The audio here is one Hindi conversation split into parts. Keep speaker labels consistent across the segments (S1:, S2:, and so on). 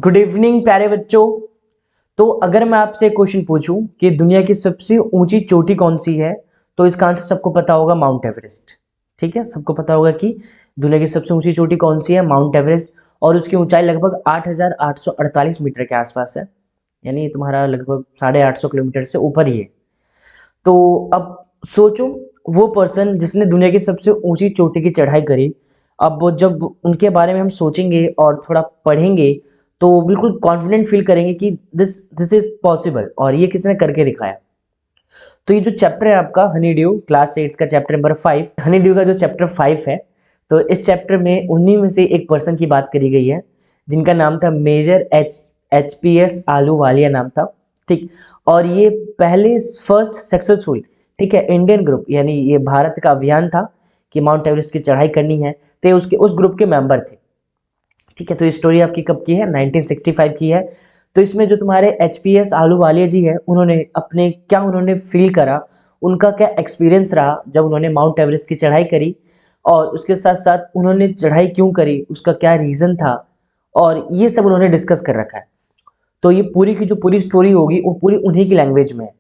S1: गुड इवनिंग प्यारे बच्चों। तो अगर मैं आपसे एक क्वेश्चन पूछूं कि दुनिया की सबसे ऊंची चोटी कौन सी है, तो इसका आंसर सबको पता होगा, माउंट एवरेस्ट। ठीक है, सबको पता होगा कि दुनिया की सबसे ऊंची चोटी कौन सी है, माउंट एवरेस्ट। और उसकी ऊंचाई लगभग 8,848 मीटर के आसपास है, यानी तुम्हारा लगभग 850 किलोमीटर से ऊपर ही है। तो अब सोचो, वो पर्सन जिसने दुनिया की सबसे ऊंची चोटी की चढ़ाई करी, अब वो जब उनके बारे में हम सोचेंगे और थोड़ा पढ़ेंगे तो बिल्कुल कॉन्फिडेंट फील करेंगे कि दिस दिस इज पॉसिबल और ये किसी ने करके दिखाया। तो ये जो चैप्टर है आपका हनी ड्यू, क्लास 8 का चैप्टर नंबर 5, हनी ड्यू का जो चैप्टर 5 है, तो इस चैप्टर में उन्हीं में से एक पर्सन की बात करी गई है जिनका नाम था major H P S Ahluwalia नाम था। ठीक, और ये पहले फर्स्ट सक्सेसफुल, ठीक है, इंडियन ग्रुप, यानी ये भारत का अभियान था कि माउंट एवरेस्ट की चढ़ाई करनी है, तो उसके उस ग्रुप के मेंबर थे। ठीक है, तो ये स्टोरी आपकी कब की है, 1965 की है। तो इसमें जो तुम्हारे एच.पी.एस. आलूवालिया जी है, उन्होंने अपने क्या उन्होंने फील करा, उनका क्या एक्सपीरियंस रहा जब उन्होंने माउंट एवरेस्ट की चढ़ाई करी, और उसके साथ साथ उन्होंने चढ़ाई क्यों करी, उसका क्या रीज़न था, और ये सब उन्होंने डिस्कस कर रखा है। तो ये पूरी की जो पूरी स्टोरी होगी वो पूरी उन्हीं की लैंग्वेज में है।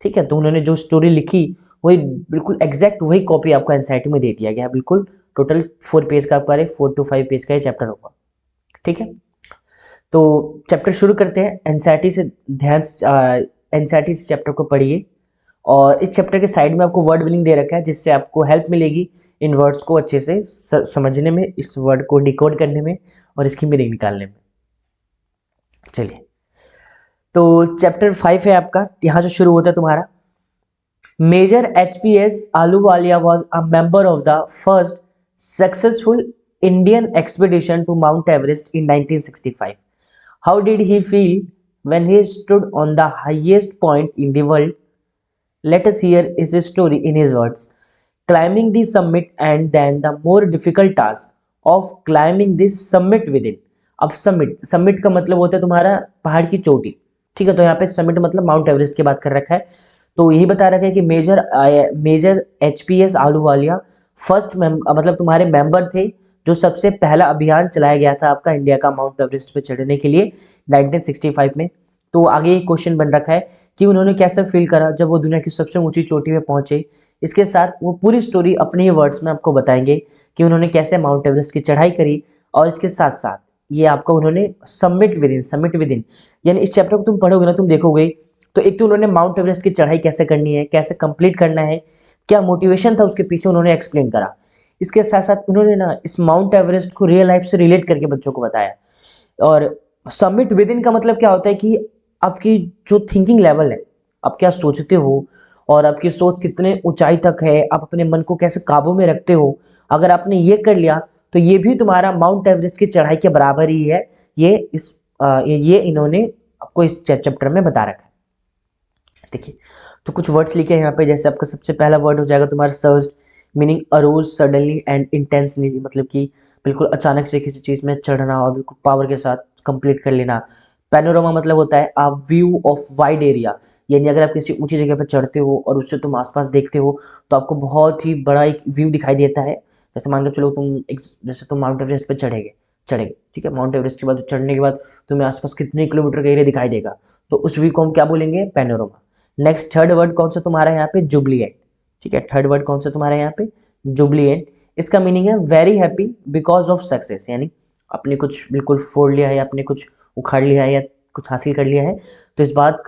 S1: ठीक है, तो उन्होंने जो स्टोरी लिखी वही बिल्कुल एग्जैक्ट वही कॉपी आपको एनसीईआरटी में दे दिया गया है। बिल्कुल टोटल 4 पेज का, आपका 4 to 5 पेज का ये चैप्टर होगा। ठीक है, तो चैप्टर शुरू करते हैं। एनसीईआरटी से ध्यान, एनसीईआरटी से चैप्टर को पढ़िए, और इस चैप्टर के साइड में आपको वर्ड मीनिंग दे रखा है, जिससे आपको हेल्प मिलेगी इन वर्ड्स को अच्छे से समझने में, इस वर्ड को डिकोड करने में और इसकी मीनिंग निकालने में। चलिए, तो चैप्टर 5 है आपका, यहाँ से शुरू होता है तुम्हारा। Major HPS. Ahluwalia was a member of the first successful Indian expedition to Mount Everest in 1965. How did he feel when he stood on the highest point in the world? Let us hear his story in his words. Climbing the summit and then the more difficult task of climbing this summit within. अब समिट का मतलब होता है तुम्हारा पहाड़ की चोटी। ठीक है, तो यहाँ पे समिट मतलब माउंट एवरेस्ट की बात कर रखा है। तो यही बता रखा है कि मेजर एच.पी.एस. आलूवालिया फर्स्ट मतलब तुम्हारे मेंबर थे जो सबसे पहला अभियान चलाया गया था आपका इंडिया का माउंट एवरेस्ट पे चढ़ने के लिए 1965 में। तो आगे एक क्वेश्चन बन रखा है कि उन्होंने कैसा फील करा जब वो दुनिया की सबसे ऊंची चोटी पे पहुंचे। इसके साथ वो पूरी स्टोरी अपने ही वर्ड्स में आपको बताएंगे कि उन्होंने कैसे माउंट एवरेस्ट की चढ़ाई करी, और इसके साथ साथ ये आपको उन्होंने समिट विद इन, यानी इस चैप्टर को तुम पढ़ोगे ना, तुम देखोगे तो एक तो उन्होंने माउंट एवरेस्ट की चढ़ाई कैसे करनी है, कैसे कंप्लीट करना है, क्या मोटिवेशन था उसके पीछे, उन्होंने एक्सप्लेन करा। इसके साथ साथ उन्होंने ना इस माउंट एवरेस्ट को रियल लाइफ से रिलेट करके बच्चों को बताया। और समिट विद इन का मतलब क्या होता है कि आपकी जो थिंकिंग लेवल है, आप क्या सोचते हो और आपकी सोच कितने ऊंचाई तक है, आप अपने मन को कैसे काबू में रखते हो, अगर आपने ये कर लिया तो ये भी तुम्हारा माउंट एवरेस्ट की चढ़ाई के बराबर ही है। ये इन्होंने आपको इस चैप्टर में बता रखा है। देखिए, तो कुछ वर्ड्स लिखे हैं यहाँ पे, जैसे आपका सबसे पहला वर्ड हो जाएगा तुम्हारा surged, meaning arose suddenly and intensely, मतलब कि बिल्कुल अचानक से किसी चीज़ में चढ़ना और बिल्कुल पावर के साथ कंप्लीट कर लेना। पैनोरामा मतलब होता है आ व्यू ऑफ वाइड एरिया, यानी अगर आप किसी ऊंची जगह पर चढ़ते हो और उससे तुम आसपास देखते हो तो आपको बहुत ही बड़ा एक व्यू दिखाई देता है। जैसे मान के चलो जैसे तुम माउंट एवरेस्ट पर चढ़ेगे चढ़ेगे ठीक है, माउंट एवरेस्ट के बाद चढ़ने के बाद तुम्हें आसपास कितने किलोमीटर का एरिया दिखाई देगा, तो उस व्यू को हम क्या बोलेंगे, पैनोरामा। नेक्स्ट थर्ड वर्ड कौन सा तुम्हारा यहाँ पे, जुबलिएंट। ठीक है, थर्ड वर्ड कौन सा तुम्हारा यहाँ पे, जुबलिएंट। इसका मीनिंग है very happy because of success, यानी आपने कुछ बिल्कुल फोड़ लिया है, आपने कुछ उखाड़ लिया है या कुछ हासिल कर लिया है, तो इस बात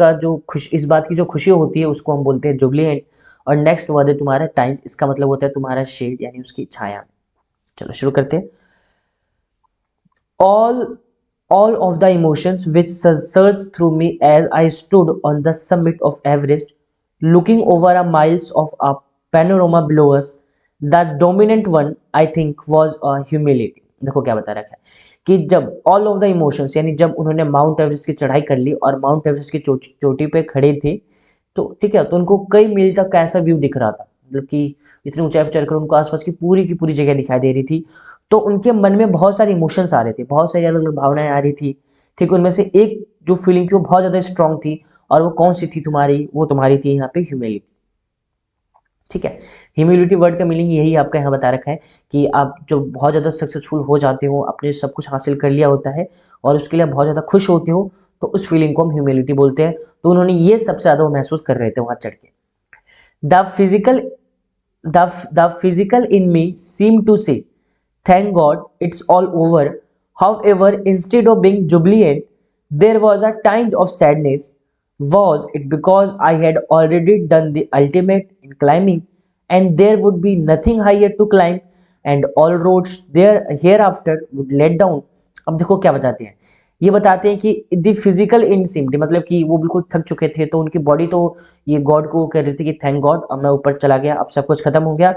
S1: की जो खुशी होती है उसको हम बोलते हैं जुबलिएंट। और नेक्स्ट वर्ड है तुम्हारा टाइम, इसका मतलब होता है तुम्हारा शेड, यानी उसकी छाया। चलो शुरू करते हैं। All of the emotions which surged through me as I stood on the summit of Everest, looking over a miles of a panorama below us, the dominant one I think was a humility। देखो क्या बता रखा है कि जब ऑल ऑफ द इमोशंस, यानी जब उन्होंने माउंट एवरेस्ट की चढ़ाई कर ली और माउंट एवरेस्ट की चोटी पे खड़े थे, तो ठीक है, तो उनको कई मील तक का ऐसा व्यू दिख रहा था, मतलब कि इतनी ऊंचाई पर चढ़कर उनको आसपास की पूरी जगह दिखाई दे रही थी। तो उनके मन में बहुत सारे इमोशंस आ रहे थे, बहुत सारी अलग अलग भावनाएं आ रही थी। ठीक, उनमें से एक जो फीलिंग थी वो बहुत ज़्यादा स्ट्रांग थी, और वो कौन सी थी तुम्हारी, वो तुम्हारी थी यहाँ पे ह्यूमिलिटी। ठीक है। ह्यूमिलिटी वर्ड का मीनिंग यही आपका यहाँ बता रखा है कि आप जो बहुत ज़्यादा सक्सेसफुल हो जाते हो, आपने सब कुछ हासिल कर लिया होता है और उसके लिए आप बहुत ज़्यादा खुश होते हो, तो उस फीलिंग को हम ह्यूमिलिटी बोलते हैं। तो उन्होंने ये सबसे ज़्यादा वो महसूस कर रहे थे वहाँ चढ़ के। The physical the physical in me seemed to say, thank God it's all over. However, instead of being jubilant, there was a tinge of sadness. Was it because I had already done the ultimate in climbing, and there would be nothing higher to climb, and all roads there hereafter would let down? अब देखो क्या बताते हैं, ये बताते हैं कि द फिजिकल इनसिम्ड, मतलब कि वो बिल्कुल थक चुके थे, तो उनकी बॉडी तो ये गॉड को कह रही थी कि थैंक गॉड अब मैं ऊपर चला गया, अब सब कुछ खत्म हो गया।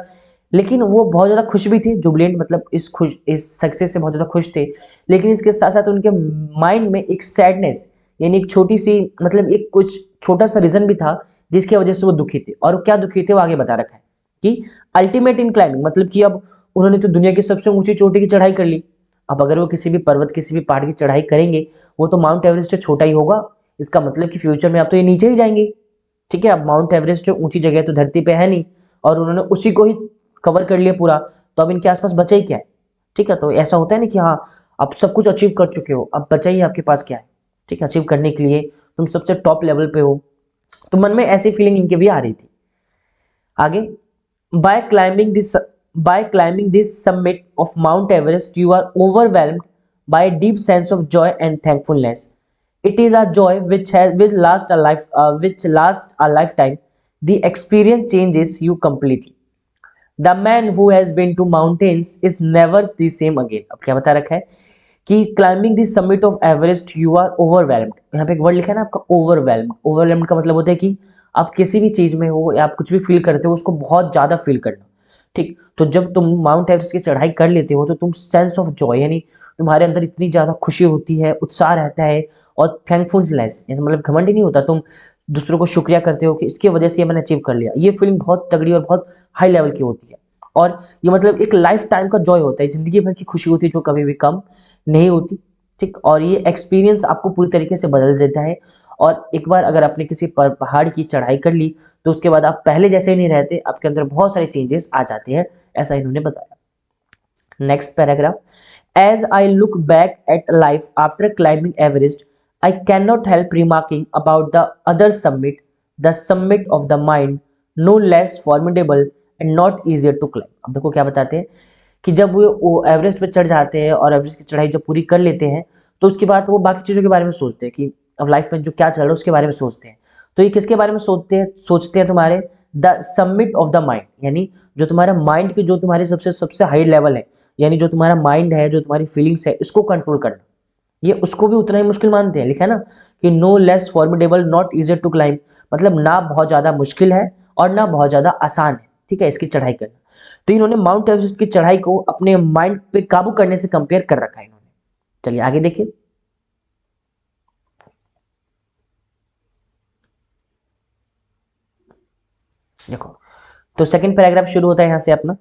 S1: लेकिन वो बहुत ज़्यादा खुश भी थे, जुबिलेंट मतलब इस सक्सेस से बहुत ज़्यादा खुश थे। लेकिन इसके साथ साथ उनके माइंड में एक सैडनेस, यानी एक छोटी सी, मतलब एक कुछ छोटा सा रीज़न भी था जिसकी वजह से वो दुखी थे। और क्या दुखी थे वो आगे बता रखा है कि अल्टीमेट इन क्लाइंबिंग, मतलब कि अब उन्होंने तो दुनिया की सबसे ऊंची चोटी की चढ़ाई कर ली। अब अगर वो किसी भी पर्वत, किसी भी पहाड़ की चढ़ाई करेंगे, वो तो माउंट एवरेस्ट से छोटा ही होगा। इसका मतलब कि फ्यूचर में आप तो ये नीचे ही जाएंगे। ठीक है, अब माउंट एवरेस्ट जो ऊंची जगह है तो धरती पे है नहीं, और उन्होंने उसी को ही कवर कर लिया पूरा, तो अब इनके आसपास बचा ही क्या है। ठीक है, तो ऐसा होता है ना कि हाँ, आप सब कुछ अचीव कर चुके हो, अब बचा ही आपके पास क्या है। ठीक है, अचीव करने के लिए तुम सबसे टॉप लेवल पे हो। तो मन में ऐसी फीलिंग इनके भी आ रही थी। आगे, by climbing this by climbing this summit of Mount Everest, you are overwhelmed by a deep sense of joy and thankfulness. It is a joy which lasts a lifetime. The experience changes you completely. The man who has been to mountains is never the same again. अब क्या बता रखा है कि climbing the summit of Everest you are overwhelmed. यहाँ पे एक वर्ड लिखा है ना आपका, ओवरवेल्म्ड। ओवरवेल्म्ड का मतलब होता है कि आप किसी भी चीज में हो या आप कुछ भी फील करते हो उसको बहुत ज्यादा फील करना। ठीक, तो जब तुम माउंट एवरेस्ट की चढ़ाई कर लेते हो तो तुम सेंस ऑफ जॉय, यानी तुम्हारे अंदर इतनी ज्यादा खुशी होती है, उत्साह रहता है, और थैंकफुलनेस, मतलब घमंड नहीं होता, तुम दूसरों को शुक्रिया करते हो कि इसकी वजह से ये मैंने अचीव कर लिया। ये फीलिंग बहुत तगड़ी और बहुत हाई लेवल की होती है, और ये मतलब एक लाइफ टाइम का जॉय होता है, जिंदगी भर की खुशी होती है जो कभी भी कम नहीं होती। ठीक, और ये एक्सपीरियंस आपको पूरी तरीके से बदल देता है। और एक बार अगर आपने किसी पहाड़ की चढ़ाई कर ली तो उसके बाद आप पहले जैसे ही नहीं रहते, आपके अंदर बहुत सारे चेंजेस आ जाते हैं, ऐसा इन्होंने बताया। Next paragraph, as I look back at life after climbing Everest, I can not help remarking about the other summit, the summit of the mind, no less formidable and not easier to climb. अब देखो क्या बताते हैं कि जब वो एवरेस्ट पे चढ़ जाते हैं और एवरेस्ट की चढ़ाई जब पूरी कर लेते हैं, तो उसके बाद वो बाकी चीज़ों के बारे में सोचते हैं कि अब लाइफ में जो क्या चल रहा है उसके बारे में सोचते हैं। तो ये किसके बारे में सोचते हैं तुम्हारे, the summit of the mind, यानी जो तुम्हारा माइंड की, जो तुम्हारी सबसे सबसे हाई लेवल है, यानी जो तुम्हारा माइंड है, जो तुम्हारी फीलिंग्स है, इसको कंट्रोल करना। ये उसको भी उतना ही मुश्किल मानते हैं। लिखा है ना कि no less formidable not easier to climb, मतलब ना बहुत ज़्यादा मुश्किल है और ना बहुत ज़्यादा आसान है। ठीक है, इसकी चढ़ाई करना। तो इन्होंने माउंट एवरेस्ट की चढ़ाई को अपने माइंड पे काबू करने से कंपेयर कर रखा है इन्होंने। चलिए आगे देखिए। देखो, तो सेकंड पैराग्राफ शुरू होता है यहां से अपना,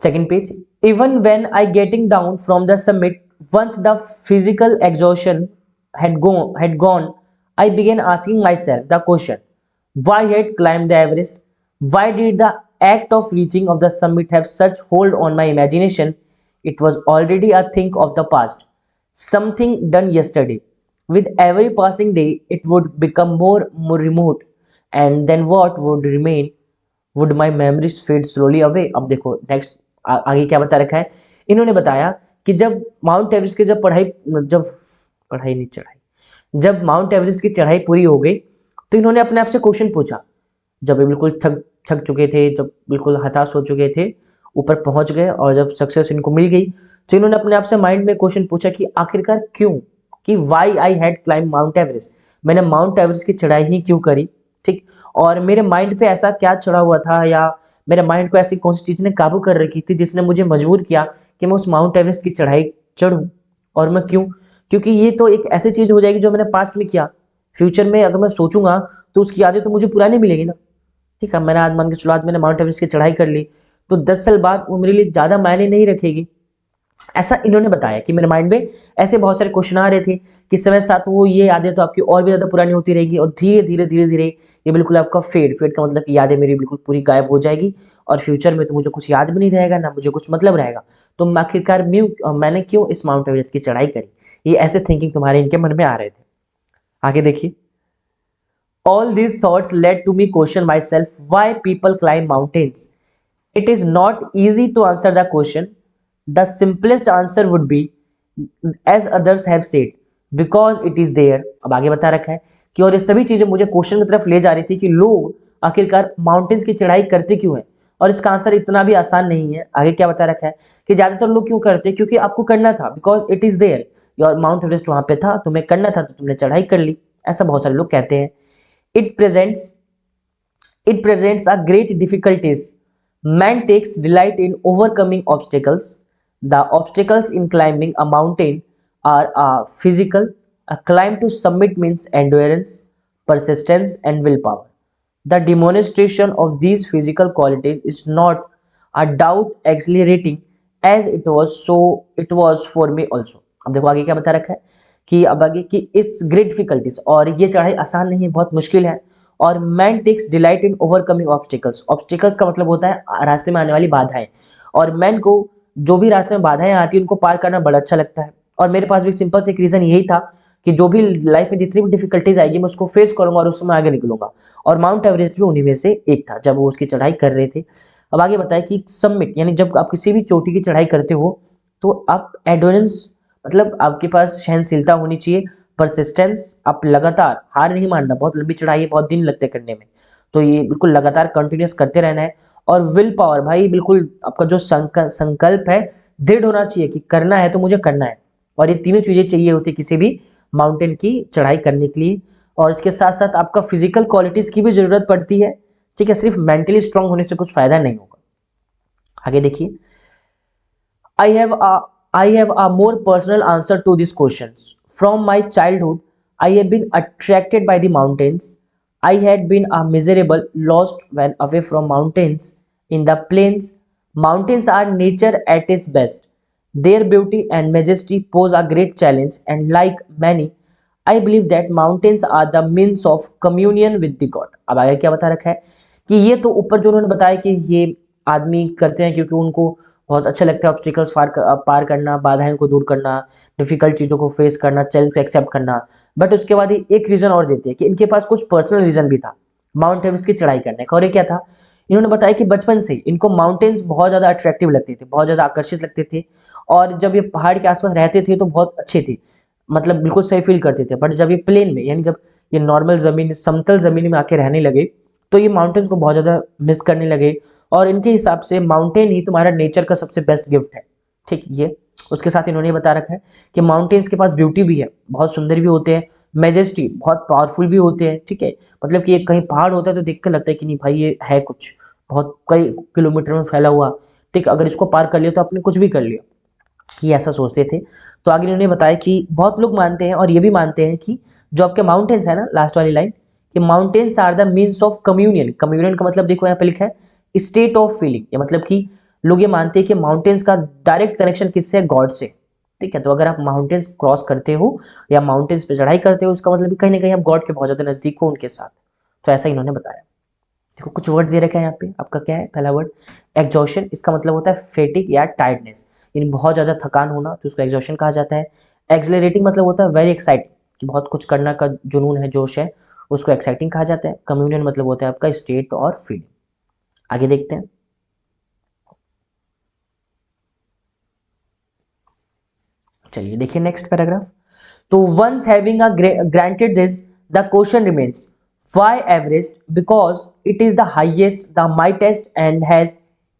S1: second page. Even when I getting down from the summit, once the physical exhaustion had gone, I began asking myself the question, why had climbed the Everest? Why did the act of reaching of the summit have such hold on my imagination? It was already a thing of the past, something done yesterday. With every passing day, it would become more remote, and then what would remain? Would my memories fade slowly away? अब देखो नेक्स्ट आगे क्या बता रखा है। इन्होंने बताया कि जब माउंट एवरेस्ट की जब पढ़ाई नहीं चढ़ाई जब माउंट एवरेस्ट की चढ़ाई पूरी हो गई, तो इन्होंने अपने आप से क्वेश्चन पूछा। जब ये बिल्कुल थक थक चुके थे, जब बिल्कुल हताश हो चुके थे, ऊपर पहुंच गए और जब सक्सेस इनको मिल गई, तो इन्होंने अपने आप से माइंड में क्वेश्चन पूछा कि आखिरकार क्यों, कि why I had climb Mount Everest, मैंने माउंट एवरेस्ट की चढ़ाई ही क्यों करी। ठीक, और मेरे माइंड पे ऐसा क्या चढ़ा हुआ था, या मेरे माइंड को ऐसी कौन सी चीज़ ने काबू कर रखी थी जिसने मुझे मजबूर किया कि मैं उस माउंट एवरेस्ट की चढ़ाई चढ़ूं। और मैं क्यों, क्योंकि ये तो एक ऐसी चीज़ हो जाएगी जो मैंने पास्ट में किया, फ्यूचर में अगर मैं सोचूंगा तो उसकी यादें तो मुझे पुरानी मिलेगी ना। ठीक है, मैंने आज मान के चलो, आज मैंने माउंट एवरेस्ट की चढ़ाई कर ली, तो 10 साल बाद वो मेरे लिए ज़्यादा मायने नहीं रखेगी। ऐसा इन्होंने बताया कि मेरे माइंड में ऐसे बहुत सारे क्वेश्चन आ रहे थे कि समय साथ वो ये यादें तो आपकी और भी ज्यादा पुरानी होती रहेगी और धीरे धीरे धीरे धीरे ये बिल्कुल आपका फेड का मतलब कि यादें मेरी बिल्कुल पूरी गायब हो जाएगी और फ्यूचर में तो मुझे कुछ याद भी नहीं रहेगा, ना मुझे कुछ मतलब रहेगा। तो आखिरकार मैंने क्यों इस माउंट एवरेस्ट की चढ़ाई करी, ये ऐसे थिंकिंग तुम्हारे इनके मन में आ रहे थे। आगे देखिए, all these thoughts led to me question myself why people climb mountains. It is not easy to answer the question. The simplest answer would be as others have said because it is there। अब आगे बता रखा है कि और ये सभी चीजें मुझे क्वेश्चन की तरफ ले जा रही थी कि लोग आखिरकार माउंटेन्स की चढ़ाई करते क्यों हैं, और इसका आंसर इतना भी आसान नहीं है। आगे क्या बता रखा है कि ज्यादातर लोग क्यों करते हैं, क्योंकि आपको करना था, because it is there, your Mount Everest वहां पे था, तुम्हें करना था तो तुमने चढ़ाई कर ली, ऐसा बहुत सारे लोग कहते हैं। it presents it presents a great difficulties. Man takes delight in overcoming obstacles. The obstacles in climbing a mountain are physical. A climb to summit means endurance, persistence and willpower. The demonstration of these physical qualities is not a doubt exhilarating as it was for me also। अब देखो आगे क्या बता रखा है कि अब आगे कि इस ग्रेट डिफिकल्टीज, और ये चढ़ाई आसान नहीं है, बहुत मुश्किल है। और man takes delight in overcoming obstacles. Obstacles का मतलब होता है रास्ते में आने वाली बाधाएं, और मैन को जो भी रास्ते में बाधाएं आती है उनको पार करना बड़ा अच्छा लगता है। और मेरे पास भी सिंपल से एक रीजन यही था कि जो भी लाइफ में जितनी भी डिफिकल्टीज आएगी मैं उसको फेस करूंगा और उसमें आगे निकलूंगा, और माउंट एवरेस्ट भी उन्हीं में से एक था जब वो उसकी चढ़ाई कर रहे थे। अब आगे बताया कि सबमिट यानी जब आप किसी भी चोटी की चढ़ाई करते हो तो आप एंड्योरेंस मतलब आपके पास सहनशीलता होनी चाहिए, परसिस्टेंस, आप लगातार हार नहीं मानना, बहुत लंबी चढ़ाई है, बहुत दिन लगते हैं करने में, तो ये बिल्कुल लगातार कंटिन्यूस करते रहना है। और विल पावर, भाई बिल्कुल आपका जो संकल्प है दृढ़ होना चाहिए कि करना है तो मुझे करना है, और ये तीनों चीजें चाहिए होती है किसी भी माउंटेन की चढ़ाई करने के लिए। और इसके साथ साथ आपका फिजिकल क्वालिटीज की भी जरूरत पड़ती है, ठीक है, सिर्फ मेंटली स्ट्रांग होने से कुछ फायदा नहीं होगा। आगे देखिए, I have a more personal answer to these questions. From my childhood, I have been attracted by the mountains. I had been a miserable lost when away from mountains. In the plains, mountains are nature at its best. Their beauty and majesty pose a great challenge, and like many, I believe that mountains are the means of communion with the God। अब आगे क्या बता रखा है कि ये तो ऊपर जो उन्होंने बताया कि ये आदमी करते हैं क्योंकि उनको बहुत अच्छा लगता है ऑब्स्टिकल्स पार करना, बाधाओं को दूर करना, डिफिकल्ट चीज़ों को फेस करना, चैलेंज को एक्सेप्ट करना। बट उसके बाद ये एक रीज़न और देते हैं कि इनके पास कुछ पर्सनल रीज़न भी था माउंट एवरेस्ट की चढ़ाई करने का, और ये क्या था, इन्होंने बताया कि बचपन से इनको माउंटेन्स बहुत ज़्यादा अट्रैक्टिव लगते थे, बहुत ज़्यादा आकर्षित लगते थे, और जब ये पहाड़ के आसपास रहते थे तो बहुत अच्छे थे, मतलब बिल्कुल सही फील करते थे। बट जब ये प्लेन में यानी जब ये नॉर्मल ज़मीन समतल ज़मीन में आके रहने लगे तो ये माउंटेन्स को बहुत ज़्यादा मिस करने लगे, और इनके हिसाब से माउंटेन ही तुम्हारा नेचर का सबसे बेस्ट गिफ्ट है, ठीक। ये उसके साथ इन्होंने बता रखा है कि माउंटेन्स के पास ब्यूटी भी है, बहुत सुंदर भी होते हैं, मेजेस्टी बहुत पावरफुल भी होते हैं, ठीक है, मतलब कि एक कहीं पहाड़ होता है तो देख कर लगता है कि नहीं भाई ये है कुछ बहुत कई किलोमीटर में फैला हुआ, ठीक, अगर इसको पार कर लिया तो आपने कुछ भी कर लिया, ये ऐसा सोचते थे। तो आगे इन्होंने बताया कि बहुत लोग मानते हैं और ये भी मानते हैं कि जो आपके माउंटेन्स है ना, लास्ट वाली लाइन, कि mountains are the means of communion. Communion का मतलब देखो यहाँ पे लिखा है स्टेट ऑफ फीलिंग, ये मतलब कि लोग ये मानते हैं कि माउंटेन्स का डायरेक्ट कनेक्शन किससे है, गॉड से, ठीक है। तो अगर आप माउंटेन्स क्रॉस करते हो या माउंटेन्स पे चढ़ाई करते हो उसका मतलब कहीं ना कहीं आप गॉड के बहुत ज्यादा नजदीक हो उनके साथ, तो ऐसा इन्होंने बताया। देखो कुछ वर्ड दे रखे हैं यहाँ पे, आपका क्या है पहला वर्ड एग्जॉशन, इसका मतलब होता है फेटिक या टायर्डनेस, यानी बहुत ज्यादा थकान होना, तो उसको एग्जॉशन कहा जाता है। एक्सलरेटिंग मतलब होता है वेरी एक्साइटिंग, कि बहुत कुछ करना का जुनून है, जोश है, उसको एक्साइटिंग कहा जाता है। कम्युनियन मतलब होता है आपका स्टेट और फीलिंग। आगे देखते हैं, चलिए देखिए नेक्स्ट पैराग्राफ। तो once having granted this the question remains why Everest? Because it is the highest, the mightiest, and has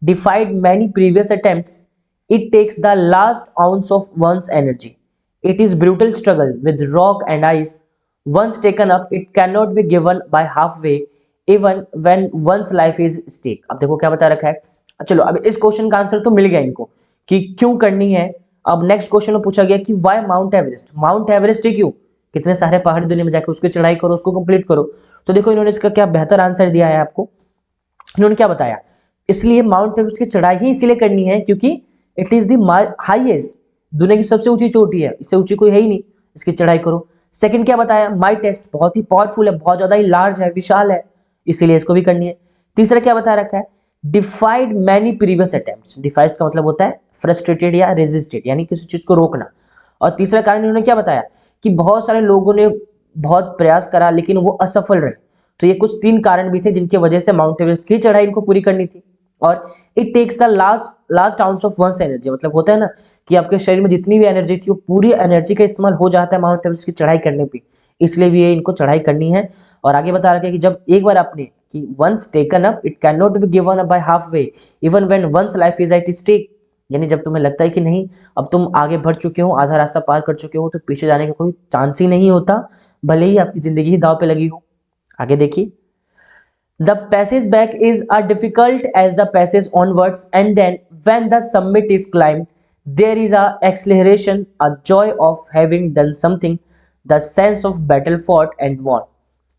S1: defied many previous attempts. It takes the last ounce of one's energy. It is brutal struggle with rock and ice. Once taken up, it cannot be given by halfway, even when one's life is stake। अब देखो क्या बता रखा है। चलो अब इस क्वेश्चन का आंसर तो मिल गया इनको कि क्यों करनी है। अब नेक्स्ट क्वेश्चन में पूछा गया कि why mount Everest, mount Everest ही क्यों, कितने सारे पहाड़ी दुनिया में जाकर उसकी चढ़ाई करो, उसको कंप्लीट करो। तो देखो इन्होंने इसका क्या बेहतर आंसर दिया है आपको। इन्होंने क्या बताया, इसलिए माउंट एवरेस्ट की चढ़ाई ही इसलिए करनी है क्योंकि इट इज द हाईएस्ट, दुनिया की सबसे ऊंची चोटी है, इससे ऊंची कोई है ही नहीं, इसकी चढ़ाई करो। सेकंड क्या बताया, माई टेस्ट, बहुत ही पावरफुल है, बहुत ज्यादा ही लार्ज है, विशाल है, इसीलिए इसको भी करनी है। तीसरा क्या बता रखा है, डिफाइड मैनी प्रीवियस अटेम्प्ट्स, डिफाइड का मतलब होता है फ्रस्ट्रेटेड या रेजिस्टेड, यानी किसी चीज को रोकना। और तीसरा कारण इन्होंने क्या बताया कि बहुत सारे लोगों ने बहुत प्रयास करा लेकिन वो असफल रहे। तो ये कुछ 3 कारण भी थे जिनकी वजह से माउंट एवरेस्ट की चढ़ाई इनको पूरी करनी थी। और it takes the last ounce of one's energy, मतलब होता है ना कि आपके शरीर में जितनी भी एनर्जी थी वो पूरी एनर्जी का इस्तेमाल हो जाता है माउंट एवरेस्ट की चढ़ाई करने पे, इसलिए भी ये इनको चढ़ाई करनी है। और आगे बता रखा है कि जब एक बार आपने कि once taken up it can not be given up by half way even when one's life is at stake, यानी जब तुम्हें लगता है कि नहीं अब तुम आगे बढ़ चुके हो, आधा रास्ता पार कर चुके हो, तो पीछे जाने का कोई चांस ही नहीं होता, भले ही आपकी जिंदगी ही दांव पे लगी हो। आगे देखिए, the passage back is as difficult as the passage onwards, and then when the summit is climbed, there is a exhilaration, a joy of having done something, the sense of battle fought and won.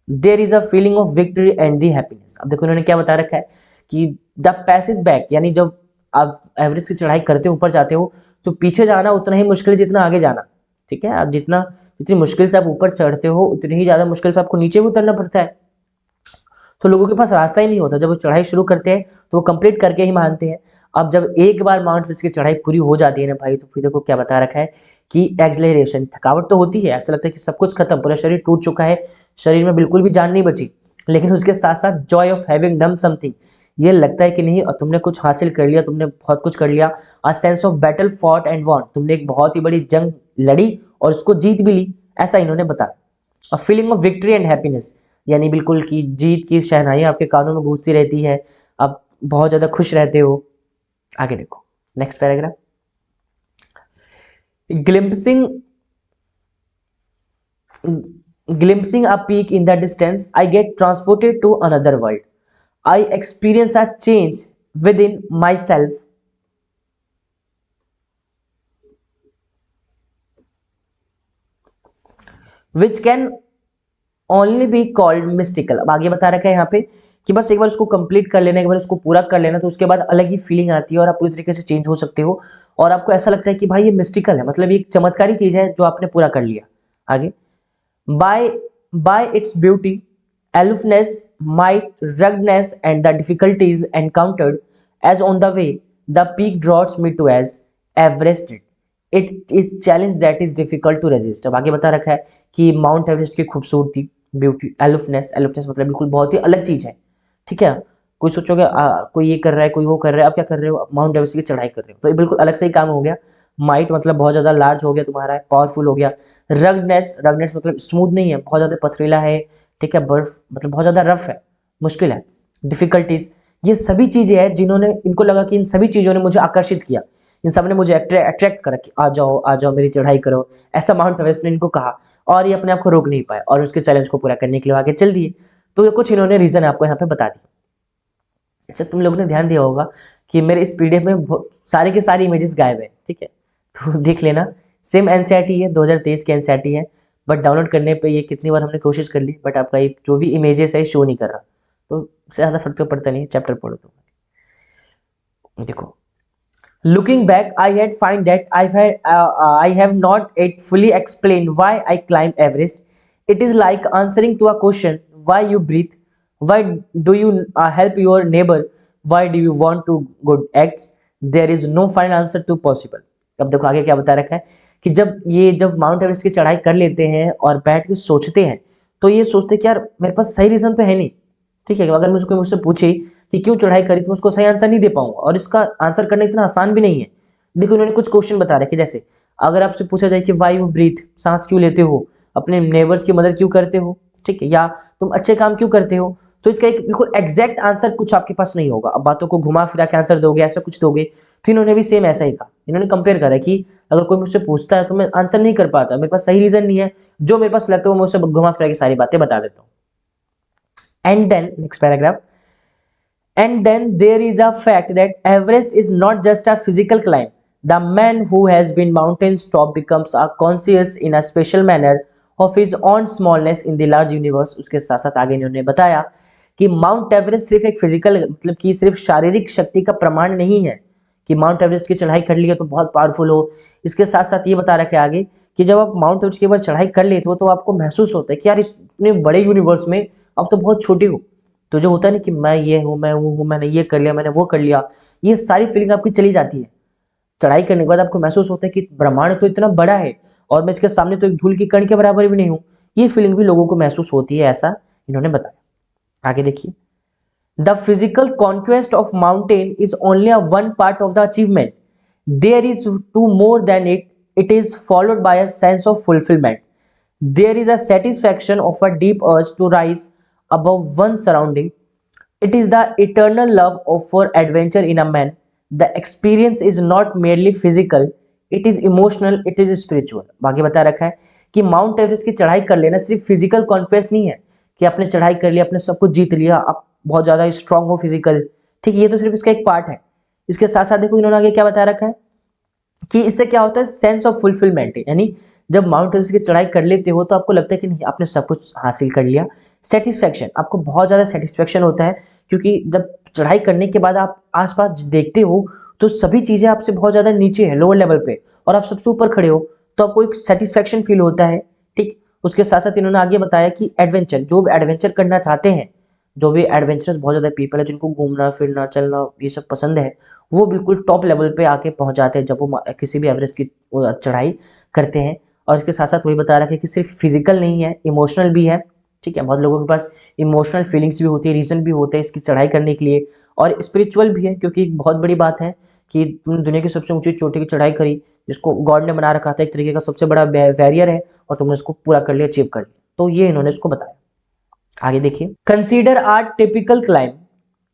S1: There is a feeling of victory and the happiness. अब देखो इन्होंने क्या बता रखा है कि द पैसेज बैक, यानी जब आप एवरेस्ट की चढ़ाई करते हो, ऊपर जाते हो, तो पीछे जाना उतना ही मुश्किल जितना आगे जाना। ठीक है, आप जितनी मुश्किल से आप ऊपर चढ़ते हो उतनी ही ज्यादा मुश्किल से आपको नीचे भी उतरना पड़ता है। तो लोगों के पास रास्ता ही नहीं होता, जब वो चढ़ाई शुरू करते हैं तो वो कंप्लीट करके ही मानते हैं। अब जब एक बार माउंट एवरेस्ट की चढ़ाई पूरी हो जाती है ना भाई, तो फिर देखो क्या बता रखा है कि एक्सलेरेशन, थकावट तो होती है, ऐसा लगता है कि सब कुछ खत्म, पूरा शरीर टूट चुका है, शरीर में बिल्कुल भी जान नहीं बची, लेकिन उसके साथ साथ Joy of having done something, ये लगता है कि नहीं और तुमने कुछ हासिल कर लिया, तुमने बहुत कुछ कर लिया। A sense of battle fought and won, तुमने एक बहुत ही बड़ी जंग लड़ी और उसको जीत भी ली, ऐसा इन्होंने बताया। A feeling of victory and happiness, यानी बिल्कुल कि जीत की शहनाई आपके कानों में गूंजती रहती है, आप बहुत ज्यादा खुश रहते हो। आगे देखो next paragraph, glimpsing glimpsing a peak in the distance, I get transported to another world. I experience a change within myself which can only be called mystical. अब आगे बता रखा है यहाँ पे कि बस एक बार उसको कंप्लीट कर लेना, एक बार उसको पूरा कर लेना, तो उसके बाद अलग ही फीलिंग आती है और आप पूरी तरीके से चेंज हो सकते हो और आपको ऐसा लगता है कि भाई ये मिस्टिकल है, मतलब ये एक चमत्कारी चीज है जो आपने पूरा कर लिया। आगे, by by its beauty, aloofness, might, ruggedness, and the difficulties encountered as on the way, the peak draws me to as Everest. It is challenge that is difficult to resist. अब आगे बता रखा है कि माउंट एवरेस्ट की खूबसूरती, ब्यूटी, एलुफनेस, एलुफनेस मतलब बिल्कुल बहुत ही अलग चीज है। ठीक है, कोई सोचोगे कोई ये कर रहा है, कोई वो कर रहा है, आप क्या कर रहे हो, माउंट एवरेस्ट की चढ़ाई कर रहे हो, तो ये बिल्कुल अलग से ही काम हो गया। माइट मतलब बहुत ज्यादा लार्ज हो गया तुम्हारा, पावरफुल हो गया। रगनेस, रगनेस मतलब स्मूथ नहीं है, बहुत ज्यादा पथरीला है। ठीक है, बर्फ मतलब बहुत ज्यादा रफ है, मुश्किल है। डिफिकल्टीज, ये सभी चीजें हैं जिन्होंने, इनको लगा कि इन सभी चीजों ने मुझे आकर्षित किया, इन सब ने मुझे अट्रैक्ट करा कि आ जाओ मेरी चढ़ाई करो, ऐसा माउंट एवरेस्ट ने इनको कहा और ये अपने आप को रोक नहीं पाए और उसके चैलेंज को पूरा करने के लिए आगे चल दिए। तो ये कुछ इन्होंने रीजन आपको यहाँ पे बता दिए। अच्छा, तुम लोगों ने ध्यान दिया होगा कि मेरे इस पीडीएफ में सारी की सारी इमेजेस गायब है। ठीक है, तो देख लेना, सेम एनसीईआरटी है, 2023 की एनसीईआरटी है, बट डाउनलोड करने पे ये कितनी बार हमने कोशिश कर ली, बट आपका ये जो भी इमेजेस है शो नहीं कर रहा, तो ज़्यादा फर्क तो पड़ता नहीं है, चैप्टर पढ़ो तो। देखो, looking back, I had find that I have not yet fully explained why I climbed Everest. It is like answering to a question: why you breathe, why do you help your neighbor, why do you want to good acts. There is no final answer to possible. अब देखो आगे क्या बता रखा है कि जब माउंट एवरेस्ट की चढ़ाई कर लेते हैं और बैठ के सोचते हैं, तो ये सोचते हैं कि यार मेरे पास सही रीजन तो है नहीं। ठीक है, अगर मुझसे पूछे कि क्यों चढ़ाई करी, तो मैं उसको सही आंसर नहीं दे पाऊंगा और इसका आंसर करना इतना आसान भी नहीं है। देखो उन्होंने कुछ क्वेश्चन बता रखे, जैसे अगर आपसे पूछा जाए कि वाई यू ब्रीथ, सांस क्यों लेते हो, अपने नेबर्स की मदद क्यों करते हो, ठीक है, या तुम अच्छे काम क्यों करते हो, तो इसका एक बिल्कुल एग्जैक्ट आंसर कुछ आपके पास नहीं होगा। अब बातों को घुमा फिरा के आंसर दोगे, ऐसा कुछ दोगे, तो इन्होंने भी सेम ऐसा ही कहा। इन्होंने कंपेयर करा कि अगर कोई मुझसे पूछता है तो मैं आंसर नहीं कर पाता, मेरे पास सही रीजन नहीं है, जो मेरे पास लगता है वो मैं उससे घुमा फिरा के सारी बातें बता देता हूँ। And then next paragraph, and then there is a fact that Everest is not just a physical climb. The man who has been mountain top becomes a conscious in a special manner of his own smallness in the large universe. उसके साथ साथ आगे इन्होंने बताया कि माउंट एवरेस्ट सिर्फ एक फिजिकल मतलब कि सिर्फ शारीरिक शक्ति का प्रमाण नहीं है कि माउंट एवरेस्ट की चढ़ाई कर ली है तो बहुत पावरफुल हो। इसके साथ साथ ये बता रखा है आगे कि जब आप माउंट एवरेस्ट की बार चढ़ाई कर लेते हो तो आपको महसूस होता है कि यार इतने बड़े यूनिवर्स में आप तो बहुत छोटे हो। तो जो होता है ना कि मैं ये हूँ, मैं वो हूँ, मैंने ये कर लिया, मैंने वो कर लिया, ये सारी फीलिंग आपकी चली जाती है। चढ़ाई करने के बाद आपको महसूस होता है कि ब्रह्मांड तो इतना बड़ा है और मैं इसके सामने तो एक धूल की कण के बराबर भी नहीं हूँ। ये फीलिंग भी लोगों को महसूस होती है, ऐसा इन्होंने बताया। आगे देखिए, the physical conquest of mountain is only a one part of the achievement, there is to more than it is followed by a sense of fulfilment, there is a satisfaction of a deep urge to rise above one's surrounding. It is the eternal love of for adventure in a man. The experience is not merely physical, it is emotional, it is spiritual. बाकी बता रखा है कि माउंट एवरेस्ट की चढ़ाई कर लेना सिर्फ फिजिकल कॉन्क्वेस्ट नहीं है कि आपने चढ़ाई कर लिया, आपने सब कुछ जीत लिया, आप बहुत ज्यादा स्ट्रांग हो फिजिकल, ठीक है, ये तो सिर्फ इसका एक पार्ट है। इसके साथ साथ देखो इन्होंने आगे क्या बता रखा है कि इससे क्या होता है, सेंस ऑफ फुलफिलमेंट, यानी जब माउंट एवरेस्ट की चढ़ाई कर लेते हो तो आपको लगता है कि नहीं आपने सब कुछ हासिल कर लिया। सेटिस्फेक्शन, आपको बहुत ज़्यादा सेटिस्फेक्शन होता है क्योंकि जब चढ़ाई करने के बाद आप आसपास देखते हो तो सभी चीज़ें आपसे बहुत ज़्यादा नीचे है, लोअर लेवल पे, और आप सबसे ऊपर खड़े हो तो आपको एक सेटिस्फेक्शन फील होता है। ठीक, उसके साथ साथ इन्होंने आगे बताया कि एडवेंचर, जो भी एडवेंचर करना चाहते हैं, जो भी एडवेंचरस बहुत ज़्यादा पीपल है जिनको घूमना फिरना चलना ये सब पसंद है, वो बिल्कुल टॉप लेवल पे आके पहुंच जाते हैं जब वो किसी भी एवरेस्ट की चढ़ाई करते हैं। और इसके साथ साथ वही बता रहा है कि सिर्फ फिजिकल नहीं है, इमोशनल भी है। ठीक है, बहुत लोगों के पास इमोशनल फीलिंग्स भी होती है, रीजन भी होते हैं इसकी चढ़ाई करने के लिए, और स्पिरिचुअल भी है क्योंकि बहुत बड़ी बात है कि तुमने दुनिया की सबसे ऊंची चोटी की चढ़ाई करी, जिसको गॉड ने बना रखा था एक तरीके का सबसे बड़ा बैरियर है, और तुमने इसको पूरा कर लिया, अचीव कर लिया। तो ये इन्होंने इसको बताया। आगे देखिए, consider our typical climb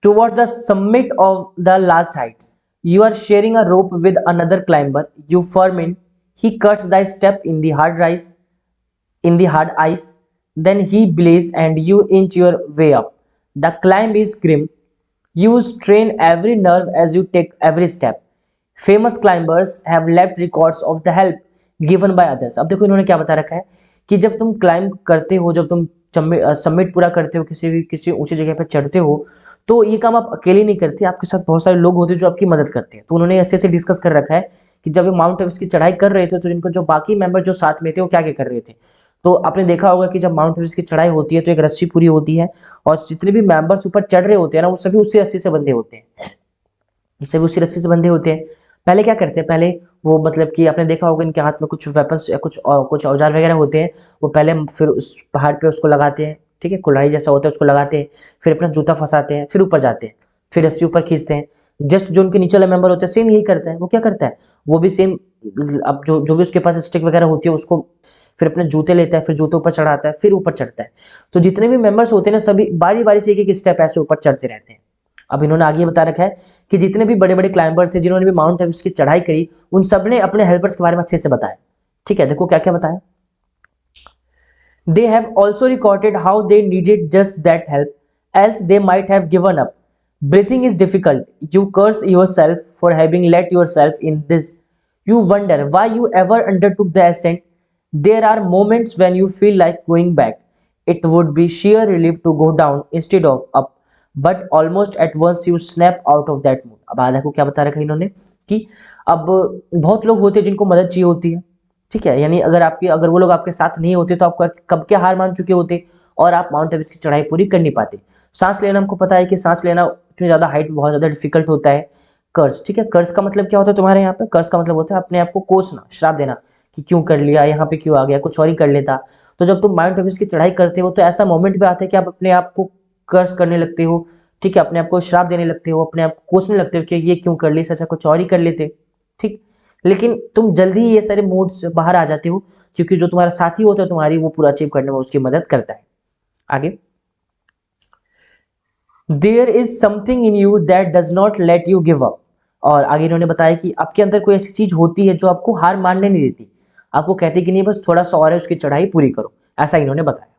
S1: towards the summit of the last heights. You are sharing a rope with another climber. You firm in. He cuts the step in the hard ice. Then he blaze and you inch your way up. The climb is grim. You strain every nerve as you take every step. Famous climbers have left records of the help given by others. अब देखो इन्होंने क्या बता रखा है कि जब तुम क्लाइंब करते हो, जब तुम सबमिट पूरा करते हो, किसी ऊंची जगह पर चढ़ते हो, तो ये काम आप अकेले नहीं करते, आपके साथ बहुत सारे लोग होते हैं जो आपकी मदद करते हैं। तो उन्होंने अच्छे से डिस्कस कर रखा है कि जब ये माउंट एवरेस्ट की चढ़ाई कर रहे थे तो जिनको जो बाकी मेंबर जो साथ में थे वो क्या क्या कर रहे थे। तो आपने देखा होगा कि जब माउंट एवरेस्ट की चढ़ाई होती है तो एक रस्सी पूरी होती है, और जितने भी मेंबर्स ऊपर चढ़ रहे होते हैं ना, वो सभी उसी रस्सी से बंधे होते हैं, ये सभी उसी रस्सी से बंधे होते हैं। पहले क्या करते हैं, पहले वो मतलब कि आपने देखा होगा इनके हाथ में कुछ वेपन्स या कुछ औजार वगैरह होते हैं, वो पहले फिर उस पहाड़ पे उसको लगाते हैं, ठीक है, कुल्हाड़ी जैसा होता है उसको लगाते हैं, फिर अपना जूता फंसाते हैं, फिर ऊपर जाते हैं, फिर रस्सी ऊपर खींचते हैं। जस्ट जो उनके नीचे वाला मेंबर होता है सेम यही करता है। वो क्या करता है, वो भी सेम, अब जो भी उसके पास स्टिक वगैरह होती है उसको फिर अपने जूते लेता है, फिर जूते ऊपर चढ़ाता है, फिर ऊपर चढ़ता है। तो जितने भी मेंबर्स होते हैं ना, सभी बारी बारी से एक एक स्टेप ऐसे ऊपर चढ़ते रहते हैं। अब इन्होंने आगे बता रखा है कि जितने भी बड़े बड़े क्लाइंबर्स थे जिन्होंने भी माउंट एवरेस्ट की चढ़ाई करी, उन सब ने अपने हेल्पर्स के बारे में अच्छे से बताया। ठीक है, देखो क्या क्या बताया। They have also recorded how they needed just that help, else they might have given up. Breathing is difficult. You curse yourself for having let yourself in this. You wonder why you ever undertook the ascent. There are moments when you feel like going back. It would be sheer relief to go down instead of up. But almost at once you snap out of that mood. अब देखो क्या बता रखा है इन्होंने कि अब बहुत लोग होते हैं जिनको मदद चाहिए होती है, ठीक है, यानी अगर वो लोग आपके साथ नहीं होते तो आप कब के हार मान चुके होते और आप माउंट एवरेस्ट की चढ़ाई पूरी कर नहीं पाते। सांस लेना, हमको पता है कि सांस लेना इतनी ज़्यादा हाइट बहुत ज़्यादा डिफिकल्ट होता है। कर्ज, ठीक है, कर्ज का मतलब क्या होता है तुम्हारे यहाँ पे, कर्ज का मतलब होता है अपने आप को कोसना, श्राप देना कि क्यों कर लिया, यहाँ पे क्यों आ गया, कुछ और ही कर लेता। तो जब तुम माउंट एवरेस्ट की चढ़ाई करते हो तो ऐसा मोमेंट भी आता है कि आप अपने आप को कर्ज करने लगते हो, ठीक है, अपने आप को श्राप देने लगते हो, अपने आप को कोसने लगते हो कि ये क्यों कर ली, सच्चा कुछ और ही कर लेते। ठीक, लेकिन तुम जल्दी ही ये सारे मोड से बाहर आ जाते हो क्योंकि जो तुम्हारा साथी होता है तुम्हारी, वो पूरा अचीव करने में उसकी मदद करता है। आगे, there is something in you that does not let you give up. और आगे इन्होंने बताया कि आपके अंदर कोई ऐसी चीज होती है जो आपको हार मानने नहीं देती, आपको कहती कि नहीं बस थोड़ा सा और है, उसकी चढ़ाई पूरी करो, ऐसा इन्होंने बताया।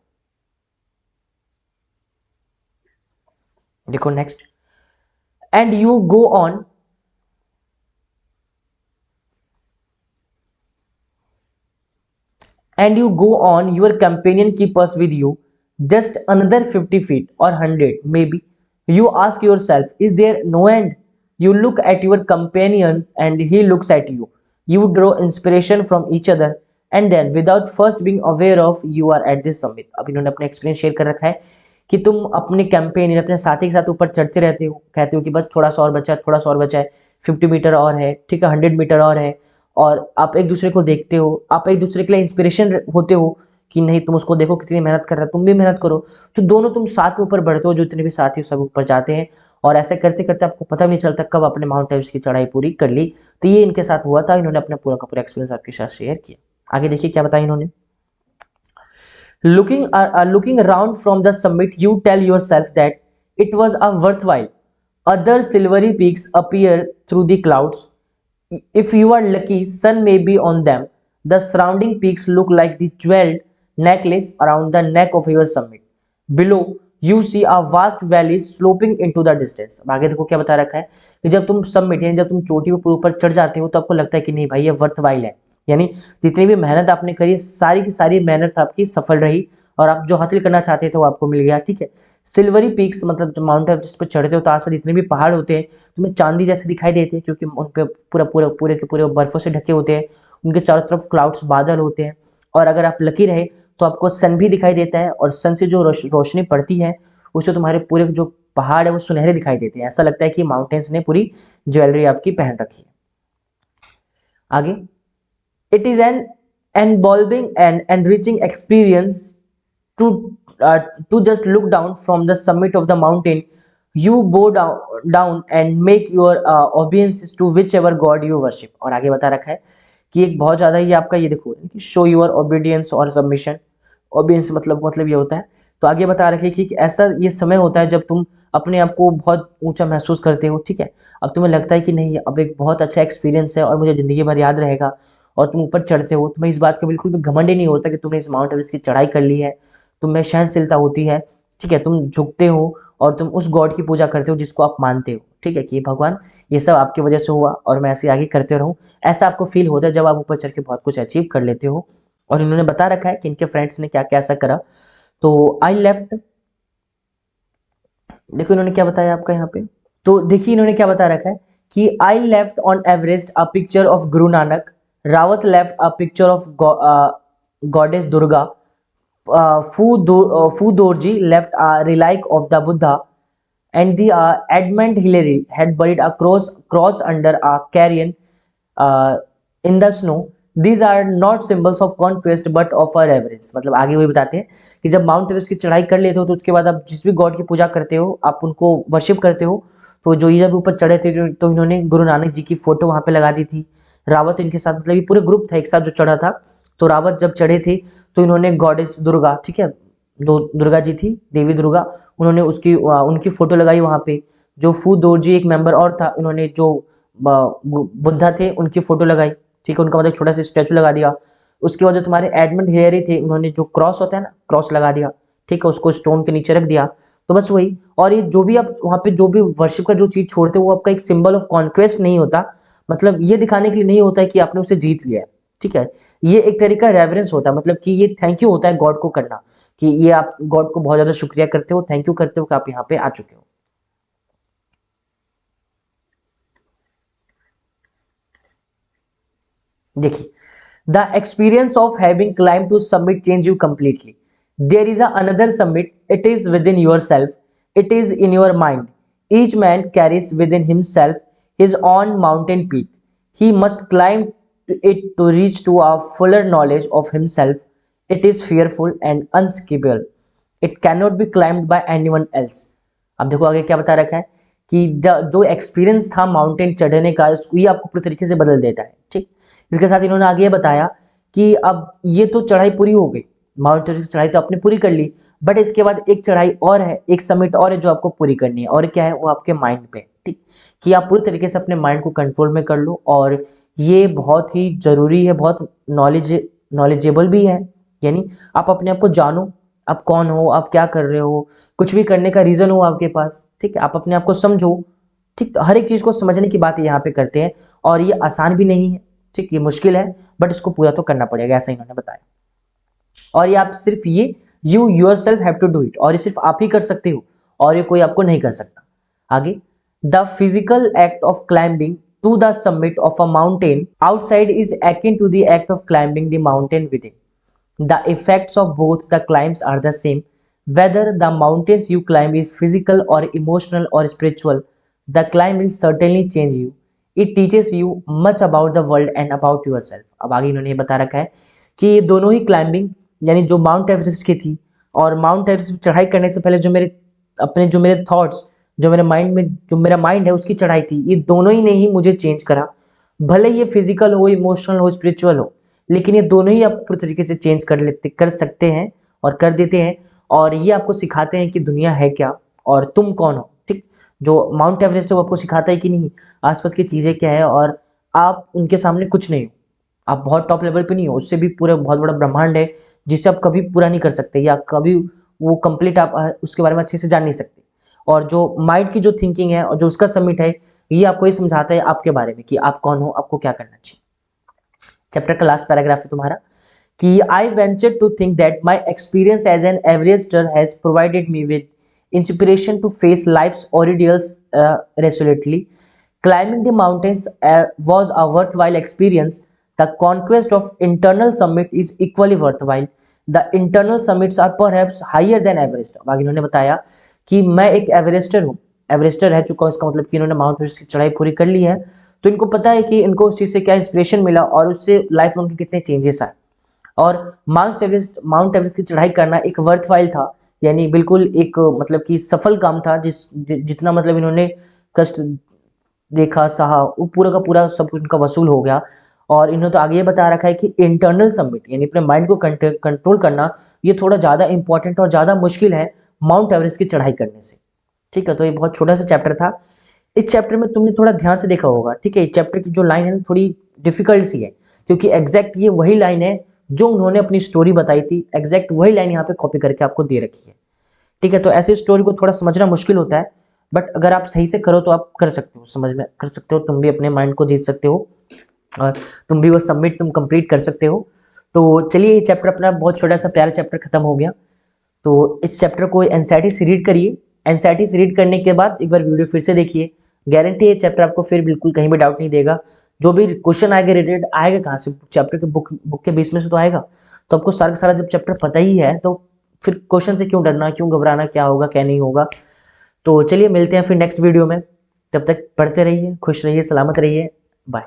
S1: देखो next, and you go on and you go on, your companion keep us with you just another 50 feet or 100 maybe. You ask yourself, is there no end? You look at your companion and he looks at you. You draw inspiration from each other and then without first being aware of you are at this summit. अब इन्होंने अपना एक्सपीरियंस शेयर कर रखा है कि तुम अपने कैंपेन अपने साथी के साथ ऊपर चढ़ते रहते हो, कहते हो कि बस थोड़ा सा और बचा है, थोड़ा सा और बचा है, 50 मीटर और है, ठीक है, 100 मीटर और है, और आप एक दूसरे को देखते हो, आप एक दूसरे के लिए इंस्पिरेशन होते हो कि नहीं तुम उसको देखो कितनी मेहनत कर रहा है, तुम भी मेहनत करो, तो दोनों तुम साथ में ऊपर बढ़ते हो, जो जितने भी साथी सब ऊपर जाते हैं, और ऐसे करते करते आपको पता भी नहीं चलता कब आपने माउंट एवरेस्ट की चढ़ाई पूरी कर ली। तो ये इनके साथ हुआ था, इन्होंने अपना पूरा का पूरा एक्सपीरियंस आपके साथ शेयर किया। आगे देखिए क्या बताया इन्होंने। Looking around from the summit, you tell yourself that it was a worthwhile. Other silvery peaks appear through the clouds. If you are lucky, sun may be on them. The surrounding peaks look like the jeweled necklace around the neck of your summit. Below, you see a vast valley sloping into the distance. अब आगे देखो क्या बता रखा है कि जब तुम समिट यानी जब तुम चोटी पर ऊपर चढ़ जाते हो तो आपको लगता है कि नहीं भाई ये वर्थवाइल है, यानी जितनी भी मेहनत आपने करी सारी की सारी मेहनत आपकी सफल रही और आप जो हासिल करना चाहते थे वो आपको मिल गया, ठीक है। सिल्वरी पीक्स मतलब जब माउंट एवरेस्ट पर चढ़ते हो तो आसपास जितने भी पहाड़ होते हैं तुम्हें चांदी जैसे दिखाई देते हैं, क्योंकि उन पे पूरे के पूरे बर्फों से ढके होते हैं, उनके चारों तरफ क्लाउड्स बादल होते हैं, और अगर आप लकी रहे तो आपको सन भी दिखाई देता है, और सन से जो रोशनी पड़ती है उससे तुम्हारे पूरे जो पहाड़ है वो सुनहरे दिखाई देते हैं, ऐसा लगता है कि माउंटेन्स ने पूरी ज्वेलरी आपकी पहन रखी है। आगे, it is an involving and enriching experience to to just look down from the summit of the mountain. You bow down and make your obeisances to whichever god you worship. और आगे बता रखा है कि एक बहुत ज़्यादा ही आपका ये देखो कि शो योर ओबीडियंस और सबमिशन। ओबीडियंस मतलब ये होता है, तो आगे बता रखे कि ऐसा ये समय होता है जब तुम अपने आप को बहुत ऊंचा महसूस करते हो, ठीक है। अब तुम्हें लगता है कि नहीं अब एक बहुत अच्छा एक्सपीरियंस है और मुझे ज़िंदगी भर याद रहेगा, और तुम ऊपर चढ़ते हो, तुम्हें इस बात का बिल्कुल भी घमंड ही नहीं होता कि तुमने इस माउंट एवरेस्ट की चढ़ाई कर ली है, तुम्हें सहनशीलता होती है, ठीक है, तुम झुकते हो और तुम उस गॉड की पूजा करते हो जिसको आप मानते हो, ठीक है, कि भगवान ये सब आपकी वजह से हुआ और मैं ऐसे आगे करते रहूं, ऐसा आपको फील होता है जब आप ऊपर चढ़ के बहुत कुछ अचीव कर लेते हो। और इन्होंने बता रखा है कि इनके फ्रेंड्स ने क्या क्या ऐसा करा। तो आई लेफ्ट, देखो इन्होंने क्या बताया आपका यहाँ पे, तो देखिए इन्होंने क्या बता रखा है कि I left on Everest a picture of Guru Nanak, Rawat left a picture of goddess Durga, Fu Dorji left a relic of the Buddha, and the Edmund Hillary had buried a cross under a carrion in the snow. These are not symbols of conquest but of a reverence. मतलब आगे वही बताते हैं कि जब माउंट एवरेस्ट की चढ़ाई कर लेते हो तो उसके बाद आप जिस भी गॉड की पूजा करते हो, आप उनको वर्शिप करते हो, तो जो ये जब ऊपर चढ़े थे तो इन्होंने गुरु नानक जी की फोटो वहां पे लगा दी थी। रावत इनके साथ, मतलब ये पूरे ग्रुप था एक साथ जो चढ़ा था, तो रावत जब चढ़े थे तो इन्होंने गॉडेस दुर्गा, ठीक है, दुर्गा जी थी, देवी दुर्गा, उन्होंने उनकी फोटो लगाई वहां पे। जो फू दोरजी एक मेंबर और था, उन्होंने जो बुद्धा थे उनकी फोटो लगाई, ठीक है, उनका मतलब छोटा सा स्टैचू लगा दिया। उसके बाद जो तुम्हारे एडमंड हिलेरी थे, उन्होंने जो क्रॉस होता है ना, क्रॉस लगा दिया, ठीक है, उसको स्टोन के नीचे रख दिया। तो बस वही, और ये जो भी आप वहाँ पे जो भी वर्शिप का जो चीज छोड़ते हो वो आपका एक सिंबल ऑफ कॉन्क्वेस्ट नहीं होता, मतलब ये दिखाने के लिए नहीं होता है कि आपने उसे जीत लिया है, ठीक है। ये एक तरीका रेवरेंस होता है, मतलब कि ये थैंक यू होता है गॉड को करना, कि ये आप गॉड को बहुत ज्यादा शुक्रिया करते हो, थैंक यू करते हो कि आप यहाँ पे आ चुके हो। देखिए, the experience of having climb to summit change you completely. There is another summit, it is within योर सेल्फ, it is in your mind. Each man carries within himself his own mountain peak, he must climb it to reach to a fuller knowledge of himself. It is fearful and unscalable. It cannot be climbed by anyone else. अब देखो आगे क्या बता रखा है कि जो एक्सपीरियंस था माउंटेन चढ़ने का, इसको ये आपको पूरी तरीके से बदल देता है, ठीक। इसके साथ इन्होंने आगे ये बताया कि अब ये तो चढ़ाई पूरी हो गई, माउंट एवरेस्ट की चढ़ाई तो आपने पूरी कर ली, बट इसके बाद एक चढ़ाई और है, एक समिट और है जो आपको पूरी करनी है, और क्या है वो आपके माइंड पे, ठीक, कि आप पूरी तरीके से अपने माइंड को कंट्रोल में कर लो। और ये बहुत ही जरूरी है, बहुत नॉलेजेबल भी है, यानी आप अपने आप को जानो, आप कौन हो, आप क्या कर रहे हो, कुछ भी करने का रीजन हो आपके पास, ठीक है, आप अपने आप को समझो, ठीक। तो हर एक चीज को समझने की बात यहाँ पे करते हैं, और ये आसान भी नहीं है, ठीक, ये मुश्किल है, बट इसको पूरा तो करना पड़ेगा, ऐसा इन्होंने बताया। और ये आप सिर्फ ये you yourself have to do it, और ये सिर्फ आप ही कर सकते हो और ये कोई आपको नहीं कर सकता। आगे, the physical act of climbing to the summit of a mountain outside is akin to the act of climbing the mountain within. The effects of both the climbs are the same. Whether the mountains you climb is physical or emotional or spiritual, the climb will certainly change you. It teaches you much about the world and about yourself. अब आगे इन्होंने ये बता रखा है कि ये दोनों ही क्लाइंबिंग यानी जो माउंट एवरेस्ट की थी और माउंट एवरेस्ट पर चढ़ाई करने से पहले जो मेरे थॉट्स जो मेरे माइंड में जो मेरा माइंड है उसकी चढ़ाई थी, ये दोनों ही ने ही मुझे चेंज करा। भले ये फिजिकल हो, इमोशनल हो, स्पिरिचुअल हो, लेकिन ये दोनों ही आपको पूरी तरीके से चेंज कर सकते हैं और कर देते हैं। और ये आपको सिखाते हैं कि दुनिया है क्या और तुम कौन हो। ठीक, जो माउंट एवरेस्ट है वो आपको सिखाता है कि नहीं आसपास की चीज़ें क्या है और आप उनके सामने कुछ नहीं हो, आप बहुत टॉप लेवल पे नहीं हो, उससे भी पूरा बहुत बड़ा ब्रह्मांड है जिसे आप कभी पूरा नहीं कर सकते या कभी वो कंप्लीट आप उसके बारे में अच्छे से जान नहीं सकते। और जो माइंड की जो थिंकिंग है और जो उसका समिट है ये आपको ये समझाता है आपके बारे में कि आप कौन हो, आपको क्या करना चाहिए। चैप्टर का लास्ट पैराग्राफ है तुम्हारा कि I venture to think that my experience as an Everester has provided me with inspiration to face life's ordeals resolutely. Climbing the mountains was a worthwhile experience. The conquest of internal summit is equally worthwhile. The internal summits are perhaps higher than Everest. आगे इन्होंने बताया कि मैं एक एवरेस्टर रह चुका हूँ, इसका मतलब कि इन्होंने माउंट एवरेस्ट की चढ़ाई पूरी कर ली है, तो इनको पता है कि इनको उस चीज़ से क्या इंस्पिरेशन मिला और उससे लाइफ में उनके कितने चेंजेस आए। और माउंट एवरेस्ट की चढ़ाई करना एक वर्थवाइल था, यानी बिल्कुल एक मतलब कि सफल काम था, जितना मतलब इन्होंने कष्ट देखा सहा वो पूरा का पूरा सब कुछ उनका वसूल हो गया। और इन्होंने तो आगे ये बता रखा है कि इंटरनल समिट यानी अपने माइंड को कंट्रोल करना ये थोड़ा ज़्यादा इंपॉर्टेंट और ज़्यादा मुश्किल है माउंट एवरेस्ट की चढ़ाई करने से। ठीक है, तो ये बहुत छोटा सा चैप्टर था। इस चैप्टर में तुमने थोड़ा ध्यान से देखा होगा। ठीक है, इस चैप्टर की जो लाइन है थोड़ी डिफिकल्ट सी है क्योंकि एग्जैक्ट ये वही लाइन है जो उन्होंने अपनी स्टोरी बताई थी, एग्जैक्ट वही लाइन यहाँ पे कॉपी करके आपको दे रखी है। ठीक है, तो ऐसी स्टोरी को थोड़ा समझना मुश्किल होता है, बट अगर आप सही से करो तो आप कर सकते हो, समझ में कर सकते हो, तुम भी अपने माइंड को जीत सकते हो और तुम भी वो सबमिट तुम कंप्लीट कर सकते हो। तो चलिए ये चैप्टर अपना बहुत छोटा सा प्यारा चैप्टर खत्म हो गया। तो इस चैप्टर को एनसीईआरटी से रीड करिए, एनसीईआरटी से रीड करने के बाद एक बार वीडियो फिर से देखिए, गारंटी है चैप्टर आपको फिर बिल्कुल कहीं भी डाउट नहीं देगा। जो भी क्वेश्चन आएगा रिलेटेड आएगा कहाँ से, चैप्टर के बुक के बेस में से तो आएगा। तो आपको सारा का सारा जब चैप्टर पता ही है तो फिर क्वेश्चन से क्यों डरना, क्यों घबराना, क्या होगा क्या नहीं होगा। तो चलिए मिलते हैं फिर नेक्स्ट वीडियो में, तब तक पढ़ते रहिए, खुश रहिए, सलामत रहिए, बाय।